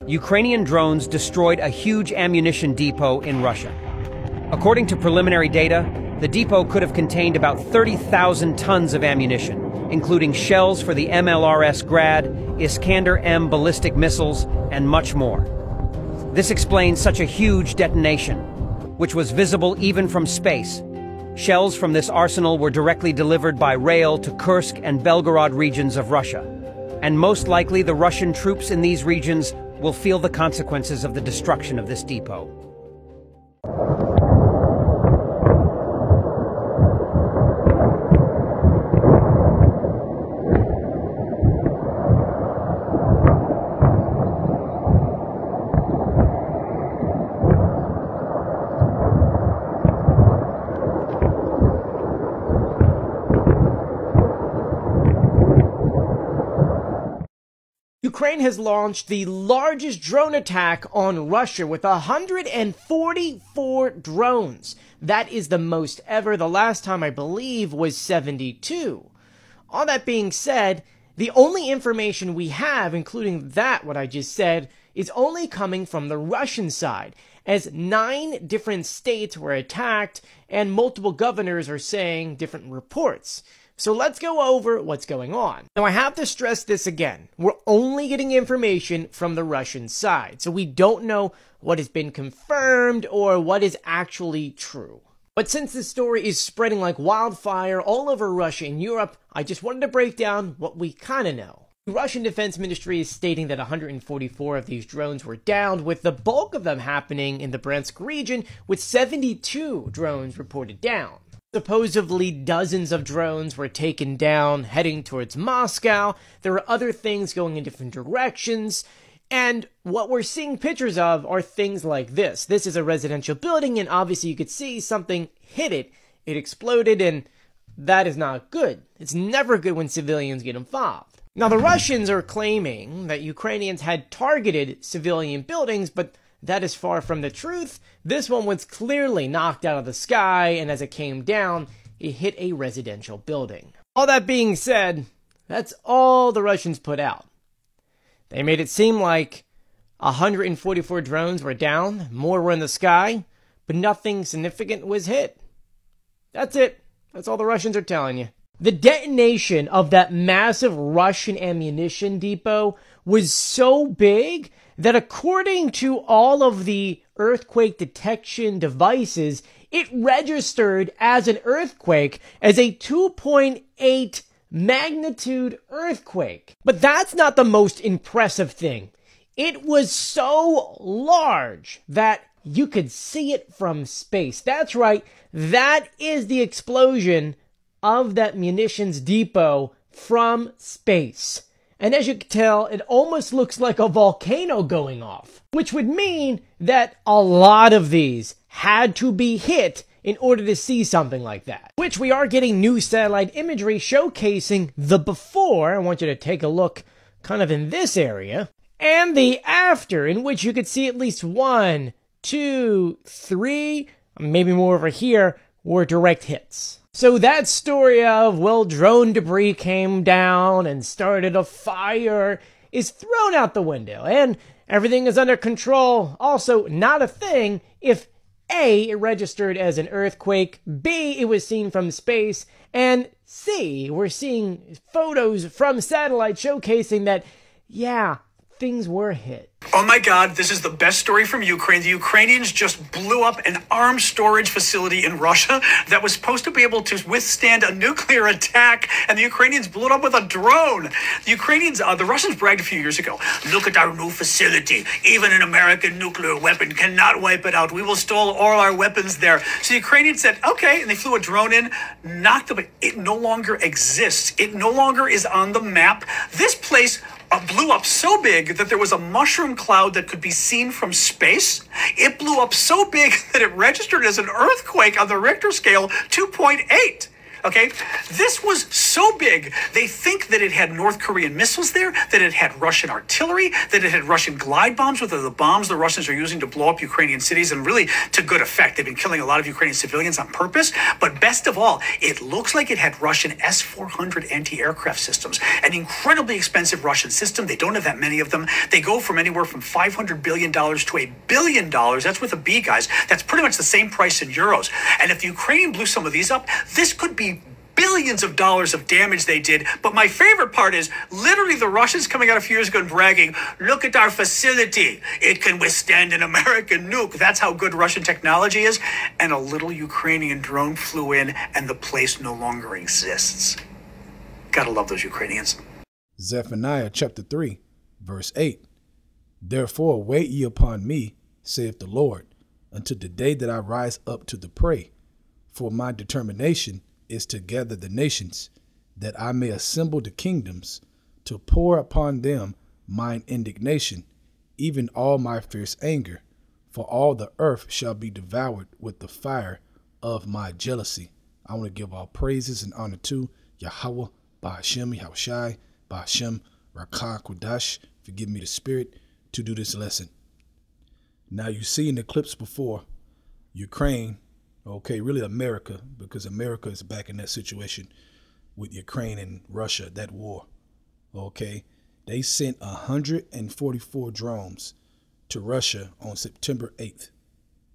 Ukrainian drones destroyed a huge ammunition depot in Russia. According to preliminary data, the depot could have contained about 30,000 tons of ammunition, including shells for the MLRS Grad, Iskander-M ballistic missiles, and much more. This explains such a huge detonation, which was visible even from space. Shells from this arsenal were directly delivered by rail to Kursk and Belgorod regions of Russia. And most likely the Russian troops in these regions will feel the consequences of the destruction of this depot. Ukraine has launched the largest drone attack on Russia with 144 drones. That is the most ever. The last time, I believe, was 72. All that being said, the only information we have, including that, what I just said, is only coming from the Russian side, as 9 different states were attacked and multiple governors are saying different reports. So let's go over what's going on. Now, I have to stress this again. We're only getting information from the Russian side, so we don't know what has been confirmed or what is actually true. But since this story is spreading like wildfire all over Russia and Europe, I just wanted to break down what we kind of know. The Russian Defense Ministry is stating that 144 of these drones were downed, with the bulk of them happening in the Bryansk region, with 72 drones reported down. Supposedly, dozens of drones were taken down heading towards Moscow. There are other things going in different directions. And what we're seeing pictures of are things like this. This is a residential building, and obviously you could see something hit it. It exploded, and that is not good. It's never good when civilians get involved. Now, the Russians are claiming that Ukrainians had targeted civilian buildings, but that is far from the truth. This one was clearly knocked out of the sky, and as it came down, it hit a residential building. All that being said, that's all the Russians put out. They made it seem like 144 drones were down, more were in the sky, but nothing significant was hit. That's it. That's all the Russians are telling you. The detonation of that massive Russian ammunition depot was so big that according to all of the earthquake detection devices, it registered as an earthquake as a 2.8 magnitude earthquake. But that's not the most impressive thing. It was so large that you could see it from space. That's right, that is the explosion of that munitions depot from space. And as you can tell, it almost looks like a volcano going off, which would mean that a lot of these had to be hit in order to see something like that. Which we are getting new satellite imagery showcasing the before. I want you to take a look kind of in this area, and the after, in which you could see at least 1, 2, 3, maybe more over here, were direct hits. So that story of, well, drone debris came down and started a fire is thrown out the window, and everything is under control. Also, not a thing if A, it registered as an earthquake, B, it was seen from space, and C, we're seeing photos from satellite showcasing that, yeah, things were hit. Oh my God, this is the best story from Ukraine. The Ukrainians just blew up an arms storage facility in Russia that was supposed to be able to withstand a nuclear attack, and the Ukrainians blew it up with a drone. The Russians bragged a few years ago, look at our new facility. Even an American nuclear weapon cannot wipe it out. We will store all our weapons there. So the Ukrainians said, okay, and they flew a drone in, knocked it, but it no longer exists. It no longer is on the map. This place blew up so big that there was a mushroom cloud that could be seen from space. It blew up so big that it registered as an earthquake on the Richter scale 2.8. Okay, this was so big, they think that it had North Korean missiles there, that it had Russian artillery, that it had Russian glide bombs, which are the bombs the Russians are using to blow up Ukrainian cities, and really to good effect. They've been killing a lot of Ukrainian civilians on purpose. But best of all, it looks like it had Russian S-400 anti-aircraft systems, an incredibly expensive Russian system. They don't have that many of them. They go from anywhere from $500 billion to $1 billion. That's with a B, guys. That's pretty much the same price in euros. And if the Ukraine blew some of these up, this could be billions of dollars of damage they did. But my favorite part is literally the Russians coming out a few years ago and bragging, look at our facility. It can withstand an American nuke. That's how good Russian technology is. And a little Ukrainian drone flew in and the place no longer exists. Gotta love those Ukrainians. Zephaniah chapter 3, verse 8. Therefore wait ye upon me, saith the Lord, until the day that I rise up to the prey. For my determination is to gather the nations, that I may assemble the kingdoms, to pour upon them mine indignation, even all my fierce anger, for all the earth shall be devoured with the fire of my jealousy. I want to give all praises and honor to Yahweh, Ba'ashem, Yahushai, Ba'ashem, Rakah, Kodash, forgive me the spirit, to do this lesson. Now you see in the clips before, Ukraine, okay, really America, because America is back in that situation with Ukraine and Russia, that war. Okay, they sent 144 drones to Russia on September 8th.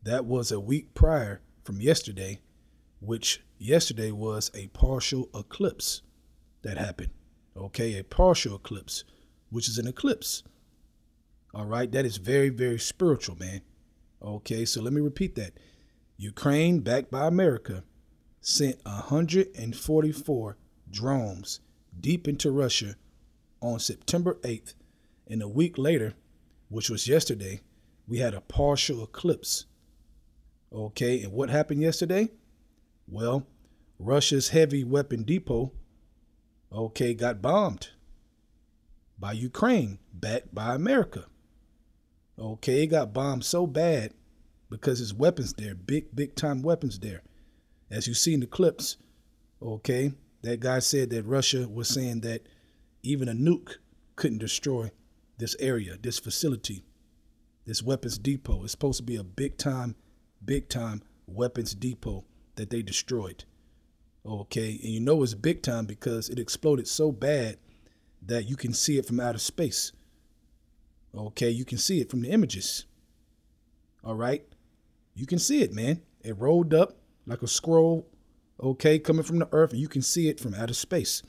That was a week prior from yesterday, which yesterday was a partial eclipse that happened. Okay, a partial eclipse, which is an eclipse. All right, that is very, very spiritual, man. Okay, so let me repeat that. Ukraine, backed by America, sent 144 drones deep into Russia on September 8th. And a week later, which was yesterday, we had a partial eclipse. Okay, and what happened yesterday? Well, Russia's heavy weapon depot, okay, got bombed by Ukraine, backed by America. Okay, it got bombed so bad because his weapons there, big time weapons there. As you see in the clips, okay, that guy said that Russia was saying that even a nuke couldn't destroy this area, this facility, this weapons depot. It's supposed to be a big time weapons depot that they destroyed. Okay, and you know it's big time because it exploded so bad that you can see it from outer space. Okay, you can see it from the images. All right. You can see it, man. It rolled up like a scroll, okay, coming from the earth, and you can see it from outer space.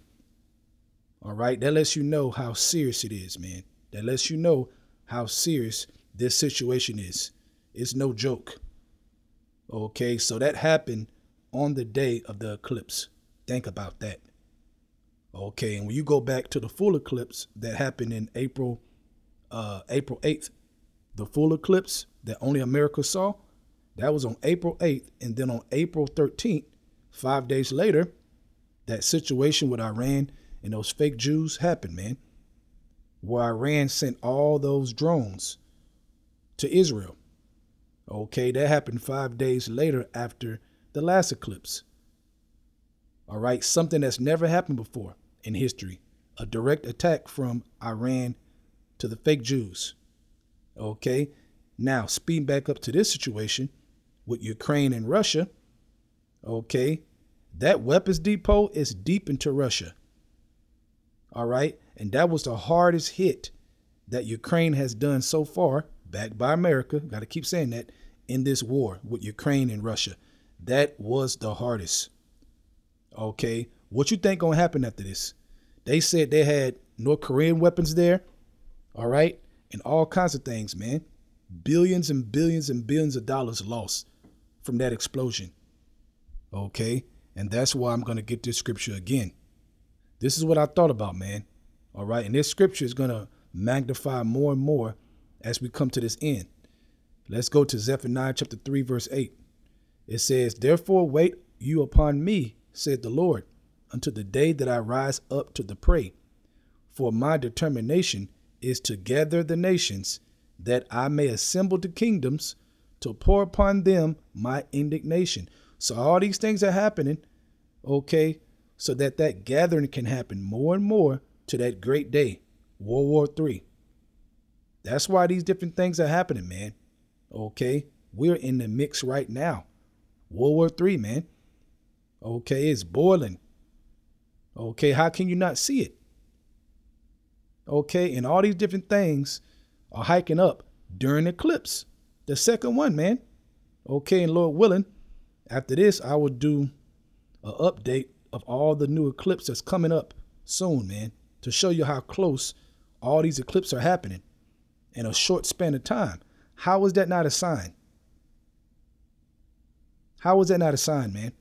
All right, that lets you know how serious it is, man. That lets you know how serious this situation is. It's no joke. Okay, so that happened on the day of the eclipse. Think about that. Okay, and when you go back to the full eclipse that happened in April 8th, the full eclipse that only America saw, that was on April 8th. And then on April 13th, 5 days later, that situation with Iran and those fake Jews happened, man, where Iran sent all those drones to Israel. Okay, that happened 5 days later after the last eclipse. All right, something that's never happened before in history, a direct attack from Iran to the fake Jews. Okay, now speeding back up to this situation with Ukraine and Russia. Okay, that weapons depot is deep into Russia. All right, and that was the hardest hit that Ukraine has done so far, backed by America. Got to keep saying that, in this war with Ukraine and Russia. That was the hardest. Okay, what you think gonna happen after this? They said they had North Korean weapons there. All right, and all kinds of things, man. Billions and billions and billions of dollars lost from that explosion. Okay, and that's why I'm going to get this scripture again. This is what I thought about, man. All right, and this scripture is going to magnify more and more as we come to this end. Let's go to Zephaniah chapter 3, verse 8. It says, therefore wait you upon me, said the Lord, until the day that I rise up to the prey. For my determination is to gather the nations, that I may assemble the kingdoms, to pour upon them my indignation. So all these things are happening, Okay, so that that gathering can happen more and more to that great day, World War III. That's why these different things are happening, man. Okay, we're in the mix right now. World War III, man. Okay, it's boiling. Okay, how can you not see it? Okay, and all these different things are hiking up during the eclipse. The second one, man. Okay, and Lord willing, after this, I will do an update of all the new eclipses that's coming up soon, man, to show you how close all these eclipses are happening in a short span of time. How is that not a sign? How is that not a sign, man?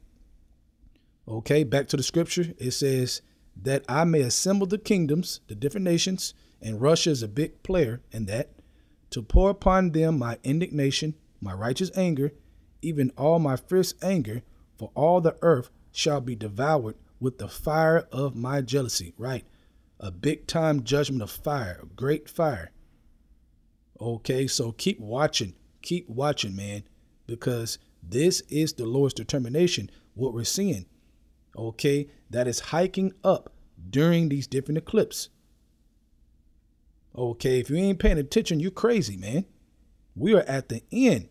Okay, back to the scripture. It says that I may assemble the kingdoms, the different nations, and Russia is a big player in that, to pour upon them my indignation, my righteous anger, even all my fierce anger, for all the earth shall be devoured with the fire of my jealousy. Right. A big time judgment of fire, a great fire. Okay, so keep watching, man, because this is the Lord's determination, what we're seeing. Okay, that is hiking up during these different eclipses. Okay, if you ain't paying attention, you're crazy, man. We are at the end.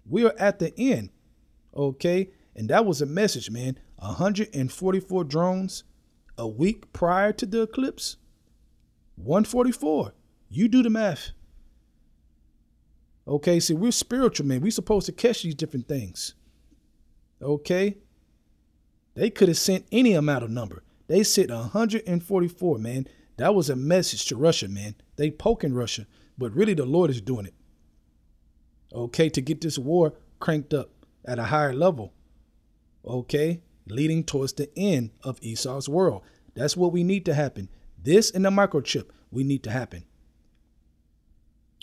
We are at the end. Okay, and that was a message, man. 144 drones a week prior to the eclipse. 144. You do the math. Okay, see, we're spiritual, man. We're supposed to catch these different things. Okay. They could have sent any amount of number. They sent 144, man. That was a message to Russia, man. They poking Russia, but really the Lord is doing it. Okay, to get this war cranked up at a higher level. Okay, leading towards the end of Esau's world. That's what we need to happen. This and the microchip, we need to happen.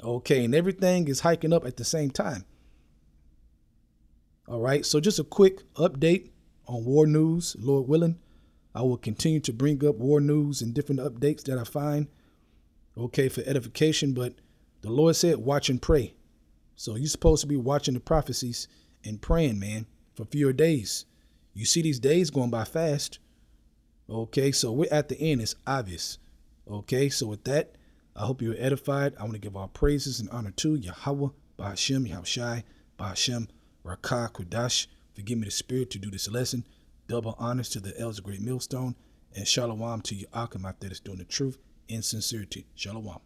Okay, and everything is hiking up at the same time. All right, so just a quick update on war news, Lord willing. I will continue to bring up war news and different updates that I find, okay, for edification. But the Lord said, watch and pray. So you're supposed to be watching the prophecies and praying, man, for fewer days. You see these days going by fast. Okay, so we're at the end. It's obvious. Okay, so with that, I hope you're edified. I want to give all praises and honor to Yahweh, Ba'ashem, Yahushai, Ba'ashem, Rakah, Kudash. Forgive me the spirit to do this lesson. Double honors to the elders of Great Millstone. And shalom to you, Akim, out there that's doing the truth in sincerity. Shalom.